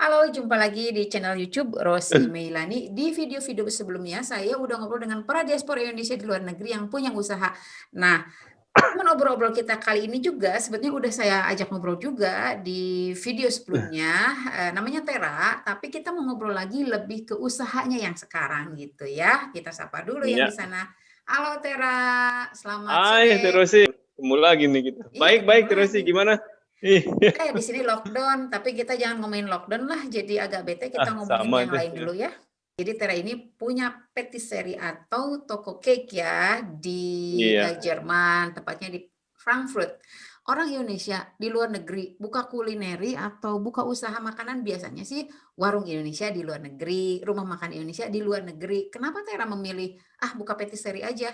Halo, jumpa lagi di channel YouTube Rosi Meilani. Di video-video sebelumnya, saya udah ngobrol dengan para diaspora Indonesia di luar negeri yang punya usaha. Nah, teman obrol-obrol kita kali ini juga sebetulnya udah saya ajak ngobrol juga di video sebelumnya, namanya Tera, tapi kita mau ngobrol lagi lebih ke usahanya yang sekarang gitu ya. Kita sapa dulu yang di Iya. sana. Halo Tera, selamat Hai, Teh sore. Rosi. Ketemu lagi nih kita. Iya, ketemu Baik-baik, Teh Rosi. lagi. Gimana? Ih, Di sini lockdown, tapi kita jangan ngomongin lockdown lah, jadi agak bete, kita ngomongin sama yang deh. lain dulu ya. Jadi Tera ini punya patisserie atau toko cake ya di Iya. Jerman, tepatnya di Frankfurt. Orang Indonesia di luar negeri buka kulineri atau buka usaha makanan biasanya sih warung Indonesia di luar negeri, rumah makan Indonesia di luar negeri. Kenapa Tera memilih buka patisserie aja?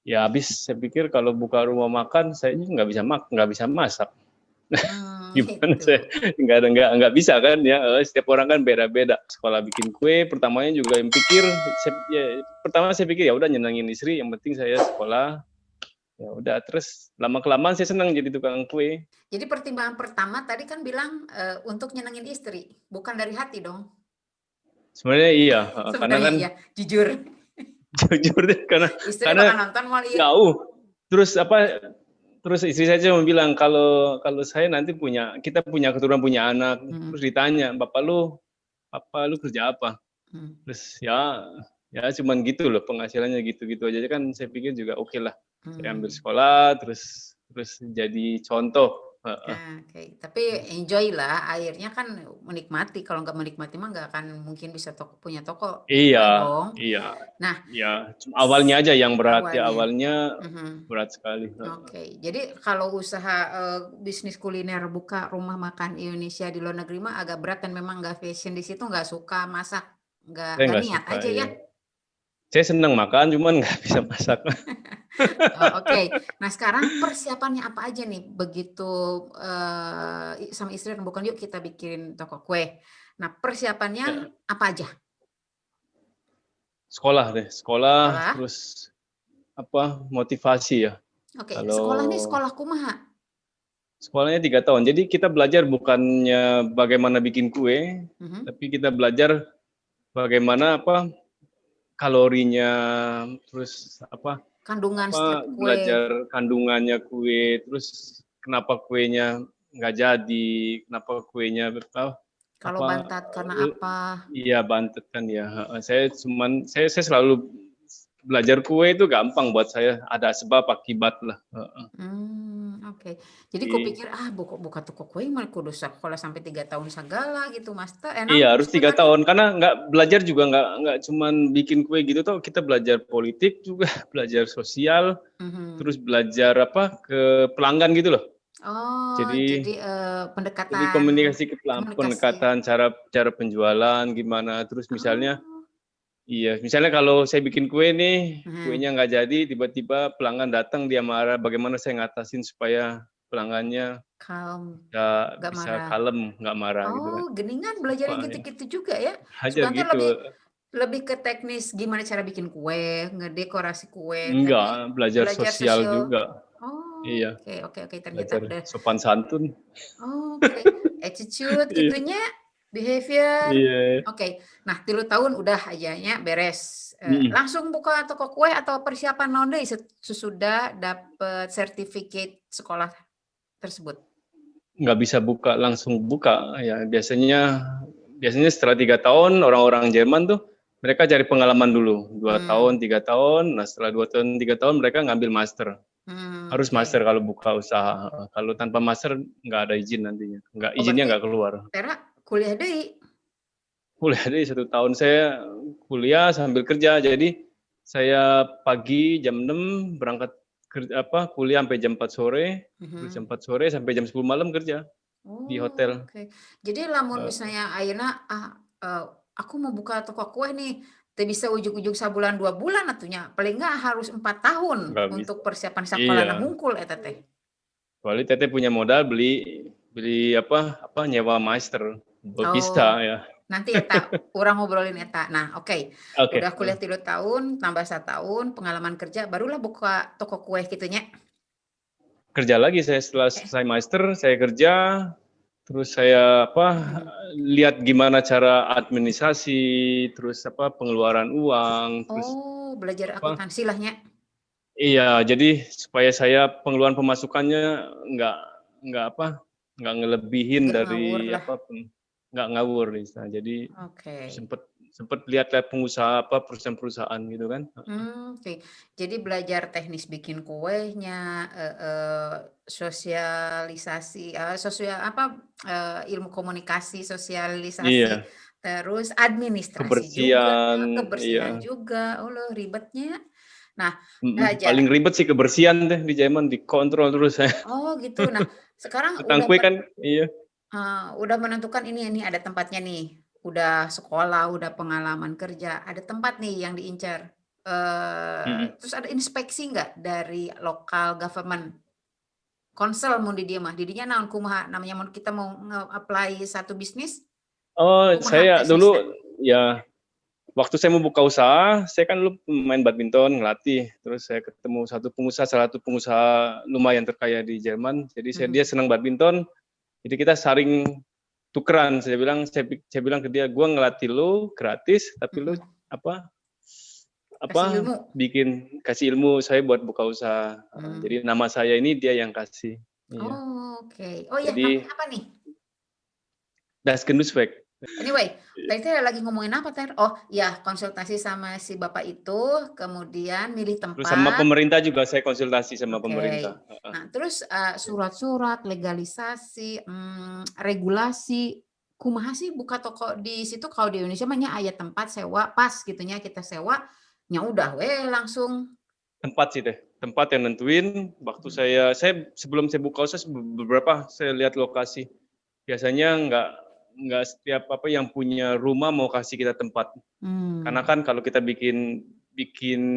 Ya habis saya pikir kalau buka rumah makan saya ini nggak bisa masak. Gimana Gitu. saya nggak bisa kan ya. Setiap orang kan beda-beda. Sekolah bikin kue, pertamanya juga yang pikir pertama saya pikir ya udah nyenengin istri, yang penting saya sekolah. Ya udah, terus lama kelamaan saya senang jadi tukang kue. Jadi pertimbangan pertama tadi kan bilang untuk nyenengin istri, bukan dari hati dong. Sebenarnya iya, karena Sebenarnya kan iya, jujur. jujur deh, Istri karena bakal nonton malah ya. jauh. Terus istri saya cuma bilang kalau saya nanti kita punya keturunan, punya anak, terus ditanya, papa lu kerja apa? Terus ya cuman gitu loh, penghasilannya gitu-gitu aja kan. Saya pikir juga oke lah, saya ambil sekolah, terus jadi contoh. Oke. Tapi enjoy lah, akhirnya kan menikmati. Kalau nggak menikmati mah nggak akan mungkin bisa punya toko kue Iya, dong. iya, Nah, iya. Cuma awalnya aja yang berat ya, awalnya. awalnya berat sekali. Oke, jadi kalau usaha bisnis kuliner buka rumah makan Indonesia di luar negeri mah agak berat dan memang nggak fashion di situ, nggak suka masak, Saya nggak nggak niat suka, aja ya. ya. Saya senang makan, cuman nggak bisa masak. Oke. Nah sekarang persiapannya apa aja nih begitu sama istri bukan yuk kita bikin toko kue. Nah persiapannya Ya, apa aja? sekolah, Sekolah. terus motivasi ya. Oke, Kalau sekolah nih sekolah kumaha? sekolahnya 3 tahun, jadi kita belajar bukannya bagaimana bikin kue, tapi kita belajar bagaimana kalorinya, terus Kandungan setiap kue. belajar kandungannya kue, terus kenapa kuenya nggak jadi, kenapa kuenya Kalau bantat karena apa? iya bantet kan ya. Saya selalu belajar kue itu gampang buat saya, ada sebab akibat lah. Oke. Jadi kupikir buka toko kue mah kudu sekolah sampai 3 tahun segala gitu, Master. Iya, Enak harus 3 sebenarnya. tahun karena belajar juga nggak cuman bikin kue gitu toh, kita belajar politik juga, belajar sosial, terus belajar ke pelanggan gitu loh. Oh, Jadi jadi komunikasi komunikasi. pendekatan, cara penjualan gimana, terus misalnya Oh. misalnya kalau saya bikin kue nih, kuenya nggak jadi, tiba-tiba pelanggan datang, dia marah, bagaimana saya ngatasin supaya pelanggannya Kalem, nggak bisa marah. kalem, nggak marah gitu kan. Oh, geningan belajar yang gitu-gitu juga ya? Hajar Sebenarnya gitu. lebih ke teknis gimana cara bikin kue, ngedekorasi kue, tapi Enggak, belajar belajar sosial sosial. juga. Oh, Iya, oke, ternyata belajar udah. sopan santun. Oke, attitude Iya. gitunya, behavior. Iya. Oke. Nah, 3 tahun udah ajanya beres. Mm. Langsung buka toko kue atau persiapan naon deui sesudah dapat sertifikat sekolah tersebut? Nggak bisa langsung buka ya, biasanya setelah 3 tahun orang-orang Jerman tuh mereka cari pengalaman dulu 2 tahun 3 tahun. Nah setelah 2 tahun 3 tahun mereka ngambil master, harus Oke. master kalau buka usaha. Kalau tanpa master nggak ada izin nantinya, Oh, izinnya berarti nggak keluar. Tera kuliah deui? Kuliah deh 1 tahun, saya kuliah sambil kerja, jadi saya pagi jam 6 berangkat kuliah sampai jam 4 sore, terus jam 4 sore sampai jam 10 malam kerja di Oh, hotel. oke. Jadi lamun misalnya ayeuna aku mau buka toko kue nih, teu bisa ujug-ujug sabulan 2 bulan atunya, paling enggak harus 4 tahun Nggak bisa. untuk persiapan Iya, sakolana hungkul eta teh. kecuali teteh punya modal beli beli nyewa master, bisa Oh, ya. nanti eta urang ngobrolin eta. Nah, oke. Oke. Udah kuliah 3 tahun, tambah 1 tahun pengalaman kerja, barulah buka toko kue kitu nya. Kerja lagi saya setelah Oke. selesai master, saya kerja Terus saya lihat gimana cara administrasi, terus pengeluaran uang, terus Oh, belajar akuntansi lah ya. Iya, jadi supaya saya pengeluaran pemasukannya nggak ngelebihin Nggak ngawur dari lah. nggak ngawur istilahnya. Jadi sempet lihat-lihat pengusaha perusahaan-perusahaan gitu kan. Oke. Jadi belajar teknis bikin kuenya, sosialisasi, ilmu komunikasi, sosialisasi, Iya, terus administrasi juga, kebersihan, kebersihan iya. juga. Oh loh, ribetnya. Nah, Paling belajar. ribet sih kebersihan deh di Jerman, dikontrol terus saya. Oh gitu. Nah, sekarang Tukang kue kan, iya. udah menentukan ini ada tempatnya nih. Udah sekolah, udah pengalaman kerja, ada tempat nih yang diincar. Terus ada inspeksi nggak dari lokal government? Konsel mun di dieu mah, didinya naon kumaha namanya mun kita mau nge-apply satu bisnis, Oh, kumaha saya tesnisna? dulu ya waktu saya mau buka usaha, saya kan dulu main badminton, ngelatih. Terus saya ketemu salah satu pengusaha lumayan terkaya di Jerman. Jadi dia senang badminton. Jadi kita saling tukeran. Saya bilang ke dia, gua ngelatih lu gratis, tapi lu Kasih ilmu. kasih ilmu saya buat buka usaha. Jadi nama saya ini dia yang kasih. Iya. Oh, oke. Oh ya, Jadi namanya apa nih? Das Genuswerk. Anyway, tadi teh lagi ngomongin apa, Ter? Oh, ya konsultasi sama si Bapak itu, kemudian milih Terus sama tempat. pemerintah juga saya konsultasi sama pemerintah. Nah, terus surat-surat, legalisasi, regulasi, kumaha sih buka toko di situ kalau di Indonesia mah nya aya tempat sewa pas gitunya kita sewa, nya udah we langsung. Tempat sih deh, tempat yang nentuin. Waktu saya sebelum saya buka usaha beberapa saya lihat lokasi. Biasanya nggak setiap yang punya rumah mau kasih kita tempat. Karena kan kalau kita bikin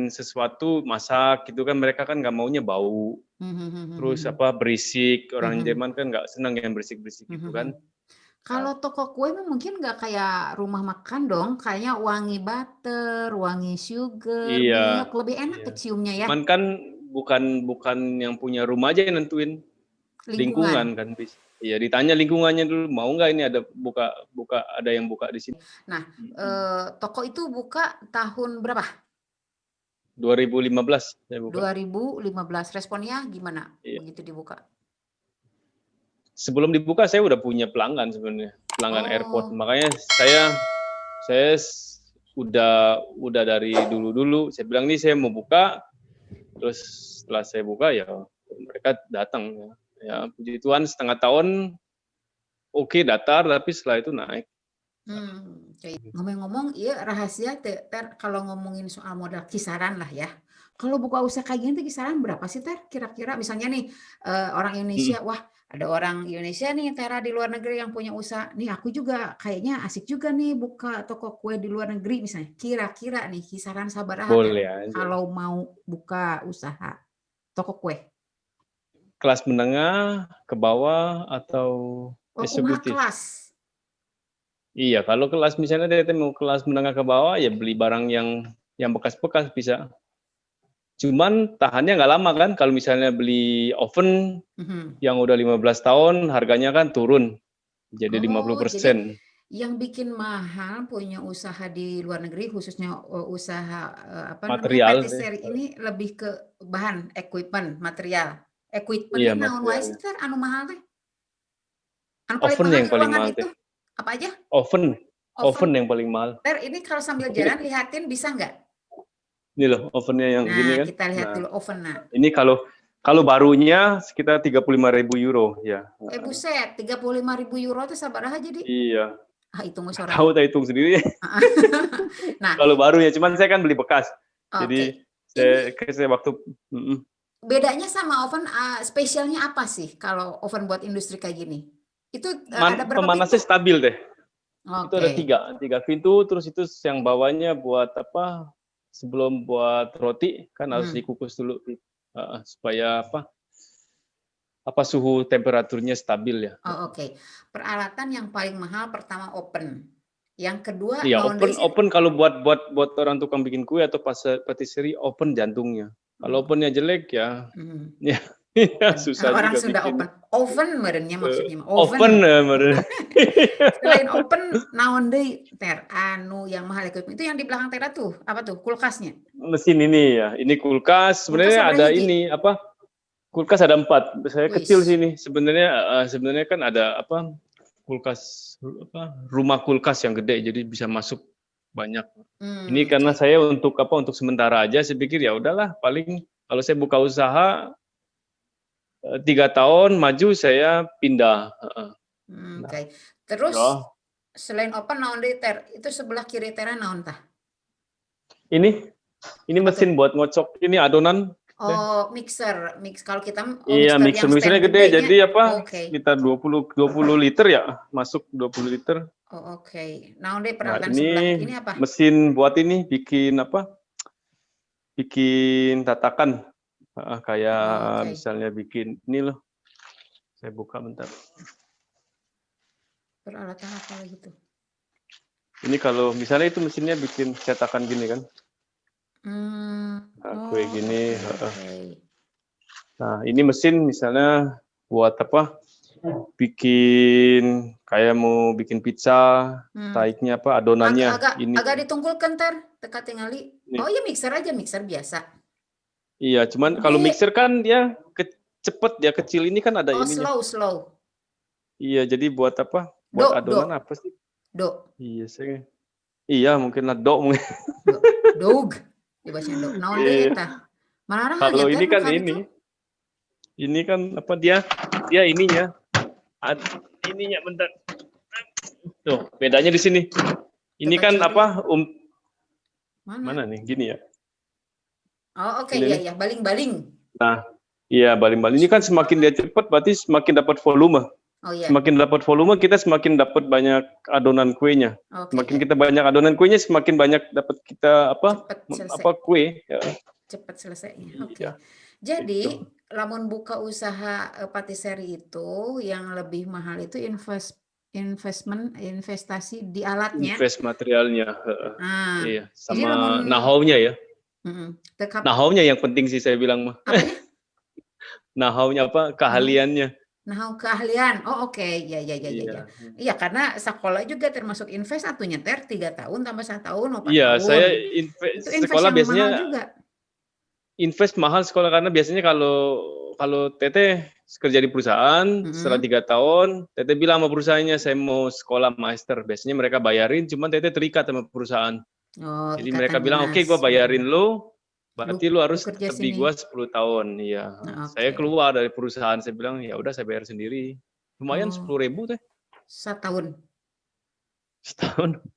sesuatu masak gitu kan mereka kan nggak maunya bau. Terus berisik, orang Jerman kan nggak senang yang berisik-berisik gitu kan. Kalau toko kue mungkin nggak kayak rumah makan dong, kayaknya wangi butter, wangi sugar, milk, lebih enak keciumnya ya. Cuman kan bukan yang punya rumah aja yang nentuin, lingkungan kan. Iya, ditanya lingkungannya dulu, mau nggak ini ada ada yang buka di sini. Nah, toko itu buka tahun berapa? 2015 saya buka. 2015, responnya gimana begitu dibuka? Sebelum dibuka saya udah punya pelanggan sebenarnya, pelanggan airport. Makanya saya udah dari dulu saya bilang nih saya mau buka, terus setelah saya buka ya mereka datang ya puji Tuhan setengah tahun oke datar tapi setelah itu naik. Ngomong-ngomong, iya rahasia Ter kalau ngomongin soal modal kisaran lah ya. Kalau buka usaha kayak gini tuh kisaran berapa sih Ter? Kira-kira misalnya nih orang Indonesia, wah ada orang Indonesia nih Tera di luar negeri yang punya usaha. Nih aku juga kayaknya asik juga nih buka toko kue di luar negeri misalnya. Kira-kira nih kisaran sabaraha Boleh aja. kalau mau buka usaha toko kue? Kelas menengah ke bawah atau eksekutif? Kelas? Iya, kalau kelas misalnya dia mau kelas menengah ke bawah ya beli barang yang bekas-bekas bisa. Cuman tahannya nggak lama kan, kalau misalnya beli oven yang udah 15 tahun, harganya kan turun jadi 50%. Jadi yang bikin mahal punya usaha di luar negeri, khususnya usaha material patisserie ini lebih ke bahan, equipment, material. Iya, Equipment-nya naon wae sih Ter anu mahal teh? Anu paling oven mahal yang di paling ruangan mahal itu teh. apa aja? Oven yang paling mahal. Ter ini kalau sambil jalan lihatin bisa nggak? Ini loh ovennya yang gini kan. Kita lihat dulu oven. Ini kalau barunya sekitar 35.000 euro ya. Buset, 35.000 euro itu sabaraha jadi? Iya. Hitung sorry. Tahu tak hitung sendiri. Nah, kalau baru ya, cuman saya kan beli bekas. Jadi saya waktu bedanya sama oven spesialnya apa sih kalau oven buat industri kayak gini? Itu ada berapa pemanasnya pintu? Stabil deh. Itu ada tiga pintu, terus itu yang bawahnya buat apa? Sebelum buat roti kan harus dikukus dulu supaya suhu temperaturnya stabil ya. Peralatan yang paling mahal pertama oven. Yang kedua oven kalau buat orang tukang bikin kue atau patisserie oven jantungnya. Kalau ovennya jelek ya Susah Orang juga Sunda bikin. oven merenya maksudnya Oven meren. Selain oven naon deui Ter anu yang mahal equipment itu yang di belakang Tera tuh apa tuh kulkasnya? Mesin ini ya, ini kulkas. Kulkas Sebenarnya sabaraha ada hiji? ini apa? Kulkas ada 4. Saya kecil Wis. sini. Sebenarnya kan ada apa? Kulkas apa? Rumah kulkas yang gede, jadi bisa masuk banyak. Ini karena Oke. saya untuk apa? Untuk sementara aja. Saya pikir ya udahlah. Paling kalau saya buka usaha 3 tahun maju saya pindah. Nah, Oke. Terus ya. selain oven naon deui Ter? Itu sebelah kiri Tera naon tah? Ini Apa tuh? mesin buat ngocok ini adonan. Oh, mixer. Kalau kita Iya, mixer yang stand mixer-mixernya gede. gedenya. Jadi apa? Oke. Sekitar 20 liter ya, masuk 20 liter. Oh, oke. Naon deui Nah, peralatan sebelah ini ini apa? mesin buat ini bikin apa? Bikin tatakan. Kayak Oke. misalnya bikin ini loh. Saya buka bentar. Peralatan apa lagi tuh? Ini kalau misalnya itu mesinnya bikin cetakan gini kan. Kue gini. Okay. Nah, ini mesin misalnya buat apa? Bikin kayak mau bikin pizza, taiknya apa? Adonannya ini. Agak ditunggulkan Ter, teka tingali. Oh iya mixer aja, mixer biasa. Iya, cuman kalau mixer kan dia cepet, dia kecil. Ini kan ada ininya. Slow. Iya, jadi buat apa? Buat adonan apa sih? Iya, mungkin lah mungkin. Dog. Dibacanya dog. Naon deui eta? Kalau ini kan ini. Ini kan apa dia ininya. Ininya bentar. Tuh, bedanya di sini. Ini kan apa? Mana nih? Gini ya. Oh, oke, iya, baling-baling. Nah, iya, baling-baling. Ini kan semakin dia cepat berarti semakin dapat volume. Oh iya. Semakin dapat volume, kita semakin dapat banyak adonan kuenya. Semakin kita banyak adonan kuenya, semakin banyak dapat kita kue. Ya. Cepat selesainya. Oke. Jadi, lamun buka usaha patisserie itu yang lebih mahal itu investasi di alatnya. Invest materialnya. Iya, sama know-how-nya ya. Know-how-nya yang penting sih saya bilang mah. Know-how-nya apa? Keahliannya. Keahlian. Oh, oke. Ya. Iya, karena sekolah juga termasuk invest atunya Ter 3 tahun tambah 1 tahun 4 tahun. Iya, saya itu invest sekolah yang biasanya mahal juga. Invest mahal sekolah karena biasanya kalau Teteh kerja di perusahaan setelah 3 tahun, Teteh bilang sama perusahaannya saya mau sekolah master. Biasanya mereka bayarin, cuman Teteh terikat sama perusahaan. Jadi mereka bilang oke, gua bayarin lo, berarti lu harus tetap di gua 10 tahun. Iya. Saya keluar dari perusahaan, saya bilang ya udah saya bayar sendiri. Lumayan 10.000 Teh. Setahun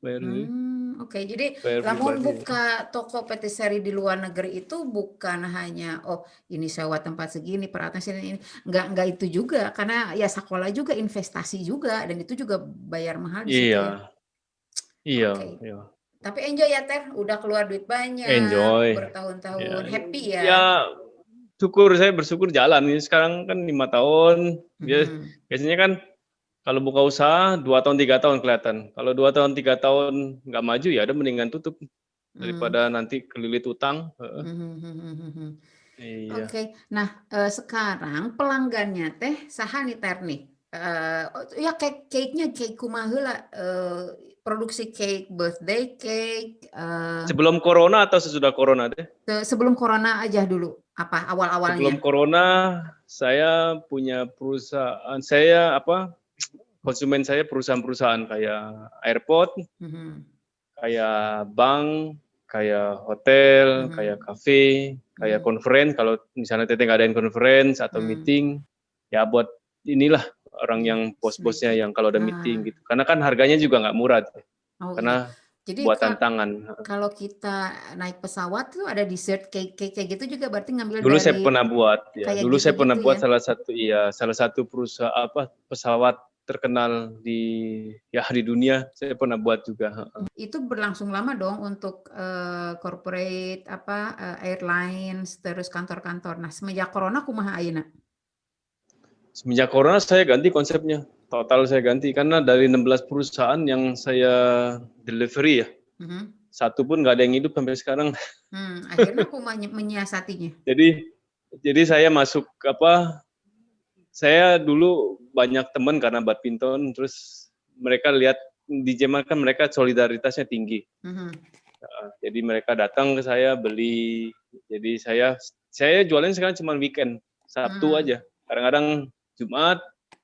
bayar sendiri. Oke, jadi lamun buka toko patisserie di luar negeri itu bukan hanya ini sewa tempat segini, peralatan sini ini, enggak itu juga karena ya sekolah juga investasi juga dan itu juga bayar mahal di situ ya. Iya. Tapi enjoy ya Ter, udah keluar duit banyak, bertahun-tahun, happy ya. Ya, saya bersyukur jalan ini sekarang kan 5 tahun. Biasanya kan kalau buka usaha 2 tahun 3 tahun kelihatan. Kalau 2 tahun 3 tahun nggak maju ya udah mendingan tutup daripada nanti kelilit utang. Iya. Oke. Nah, sekarang pelanggannya Teh saha nih Ter nih? Ya cake-nya cake kumaha heula produksi cake, birthday cake. Sebelum corona atau sesudah corona Teh? Sebelum corona aja dulu. Apa awal-awalnya? Sebelum corona saya punya perusahaan, konsumen saya perusahaan-perusahaan kayak airport, kayak bank, kayak hotel, kayak cafe, kayak conference. Kalau misalnya Teteh ngadain conference atau meeting, ya buat inilah orang yang bos-bosnya yang kalau ada meeting gitu. Karena kan harganya juga nggak murah, karena jadi buatan tangan. Kalau kita naik pesawat tuh ada dessert cake kayak gitu juga berarti ngambil dulu dari. Saya pernah buat, ya. Dulu saya pernah buat ya? salah satu perusahaan pesawat terkenal di dunia. Saya pernah buat juga. Itu berlangsung lama dong untuk corporate airlines terus kantor-kantor. Nah, semenjak corona kumaha ayeuna? Semenjak corona saya ganti konsepnya. Total saya ganti karena dari 16 perusahaan yang saya delivery ya. Satu pun nggak ada yang hidup sampai sekarang. Akhirnya aku menyiasatinya. Jadi Jadi saya masuk saya dulu banyak teman karena badminton, terus mereka lihat di Jerman kan mereka solidaritasnya tinggi. Jadi mereka datang ke saya beli. Jadi saya jualnya sekarang cuma weekend, Sabtu aja. Kadang-kadang Jumat,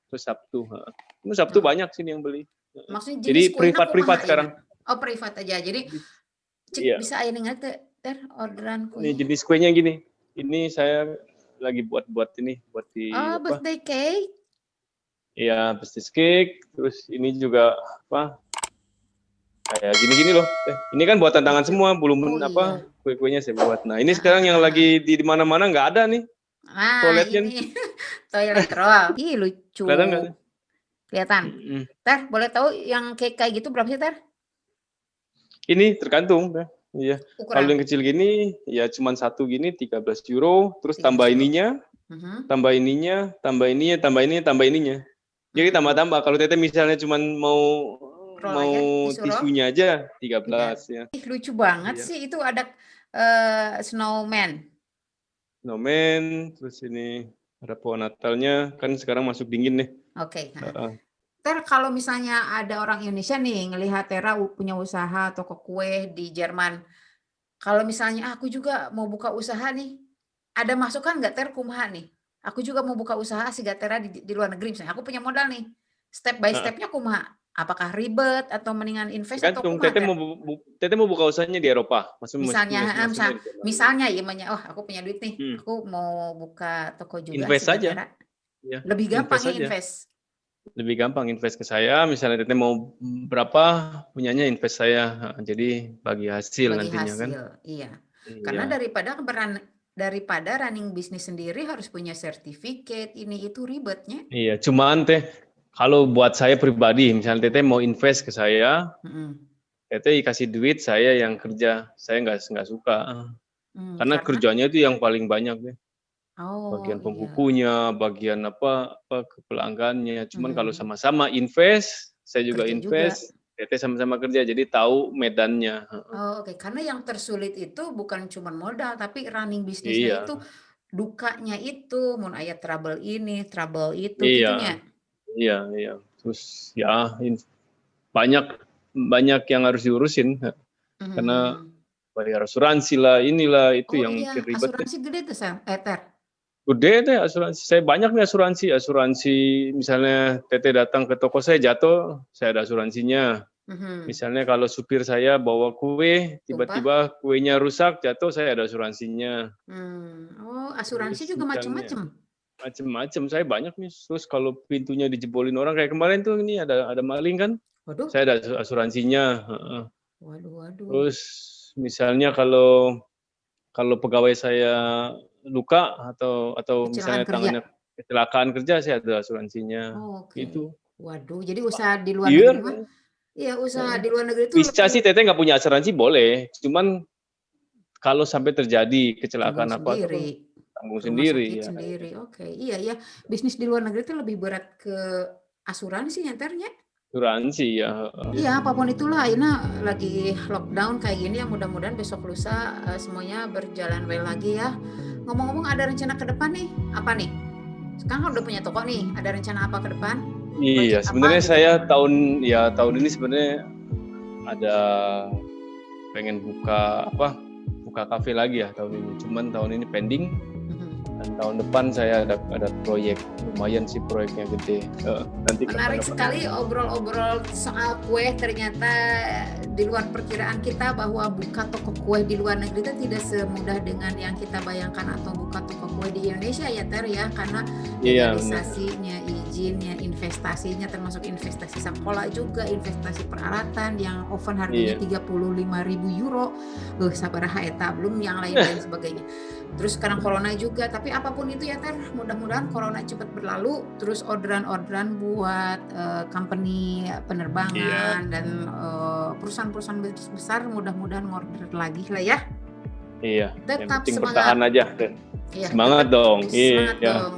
terus Sabtu. Sabtu banyak sini yang beli. Maksudnya jadi privat sekarang. Oh privat aja. Jadi bisa aja ingat orderan kue. Ini jenis kuenya gini. Ini saya lagi buat ini buat di birthday cake. Iya, birthday cake. Terus ini juga kayak gini-gini loh. Ini kan buatan tangan semua, belum kue-kuenya saya buat. Nah, ini sekarang yang lagi di mana-mana nggak ada nih. Toiletnya. Ini toilet roll. Ih, lucu. Kelihatan nggak? Kelihatan. Ter, boleh tahu yang kayak gitu berapa sih, Ter? Ini tergantung. Iya. Kalau yang kecil gini, ya cuma satu gini, 13 euro. Terus tambah ininya, tambah ininya, tambah ininya, tambah ininya, tambah ininya. Jadi tambah-tambah. Kalau Teteh misalnya cuma mau tisunya aja 13 ya. Lucu banget sih. Itu ada snowman. Snowman, terus ini ada pohon Natalnya. Kan sekarang masuk dingin nih. Oke. Ter, kalau misalnya ada orang Indonesia nih ngelihat Tera punya usaha toko kue di Jerman, kalau misalnya aku juga mau buka usaha nih, ada masukan nggak Ter kumaha nih? Aku juga mau buka usaha sih gak Tera di luar negeri misalnya. Aku punya modal nih, step by stepnya kumaha? Apakah ribet atau mendingan invest atau kumaha? Teteh mau buka usahanya di Eropa, misalnya ya, aku punya duit nih, aku mau buka toko juga. Invest saja. Ya. Lebih gampang invest. Lebih gampang invest ke saya, misalnya Teteh mau berapa, punyanya invest saya, jadi bagi hasil nantinya kan. Iya. Karena daripada running bisnis sendiri harus punya sertifikat, ini itu ribetnya. Iya, cuman kalau buat saya pribadi, misalnya Teteh mau invest ke saya, Teteh kasih duit, saya yang kerja, saya nggak suka, karena kerjanya itu yang paling banyak deh. Bagian pembukunya, bagian ke pelanggannya. Cuman kalau sama-sama invest, saya juga invest, Teteh sama-sama kerja, jadi tahu medannya. Oke. Karena yang tersulit itu bukan cuma modal, tapi running bisnisnya itu dukanya itu, mau ayat trouble ini, trouble itu, gitunya. Iya. Terus ya banyak yang harus diurusin, karena bayar asuransi lah, inilah itu yang ribet. Asuransi gede tuh, Ter. Gede deh asuransi. Saya banyak nih asuransi misalnya Teteh datang ke toko saya jatuh, saya ada asuransinya. Misalnya kalau supir saya bawa kue, tiba-tiba kuenya rusak, jatuh, saya ada asuransinya. Asuransi terus juga macam-macam. Macam-macam, saya banyak nih. Terus kalau pintunya dijebolin orang kayak kemarin tuh, ini ada maling kan? Waduh. Saya ada asuransinya. Waduh. Terus misalnya kalau pegawai saya luka atau misalnya tangannya kecelakaan kerja, saya ada asuransinya. Gitu. Waduh, jadi usaha di luar negeri mah? Iya, usaha di luar negeri itu bisa sih Teteh nggak punya asuransi boleh, cuman kalau sampai terjadi kecelakaan tanggung sendiri. Oke. Iya. Bisnis di luar negeri itu lebih berat ke asuransi nyeternya. Asuransi ya. Iya, apapun itulah. Ini lagi lockdown kayak gini ya, mudah-mudahan besok lusa semuanya berjalan well lagi ya. Ngomong-ngomong, ada rencana ke depan nih? Apa nih? Sekarang udah punya toko nih, ada rencana apa ke depan? Iya, sebenarnya saya tahun ini sebenarnya ada pengen buka kafe lagi ya tahun ini. Cuman tahun ini pending. Dan tahun depan saya ada proyek, lumayan sih proyeknya gede. Nanti menarik sekali obrol-obrol soal kue. Ternyata di luar perkiraan kita bahwa buka toko kue di luar negeri itu tidak semudah dengan yang kita bayangkan, atau buka toko kue di Indonesia ya Ter ya, karena realisasinya, izinnya, investasinya, termasuk investasi sekolah juga, investasi peralatan yang oven harganya 35.000 euro, sabaraha eta, belum yang lain-lain sebagainya. Terus sekarang corona juga, tapi apapun itu ya Ter, mudah-mudahan corona cepat berlalu, terus orderan-orderan buat company penerbangan dan perusahaan-perusahaan besar mudah-mudahan ngorder lagi lah ya. Iya. Tetap semangat. Bertahan aja. Iya, semangat dong. Semangat dong.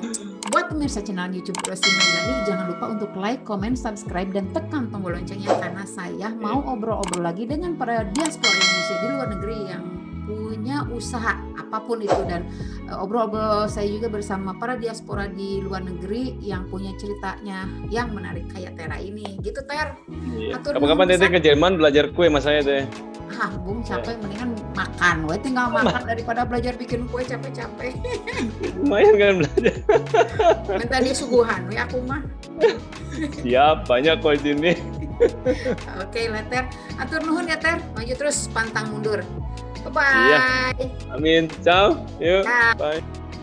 Buat pemirsa channel YouTube Rosti Meilani, jangan lupa untuk like, comment, subscribe, dan tekan tombol loncengnya, karena saya mau obrol-obrol lagi dengan para diaspora Indonesia di luar negeri yang punya usaha apapun itu, dan obrol-obrol saya juga bersama para diaspora di luar negeri yang punya ceritanya yang menarik kayak Tera ini gitu, Ter. Iya. Kapan-kapan Teteh ke Jerman belajar kue sama saya Teh. Bung capek, mendingan makan, we tinggal makan daripada belajar bikin kue capek-capek. Lumayan kan belajar. Minta disuguhan, we aku mah. Siap, banyak kok di sini. Oke lah Ter, atur nuhun ya Ter, maju terus pantang mundur. Bye bye. Iya. Amin, ciao, yuk, Ya. bye.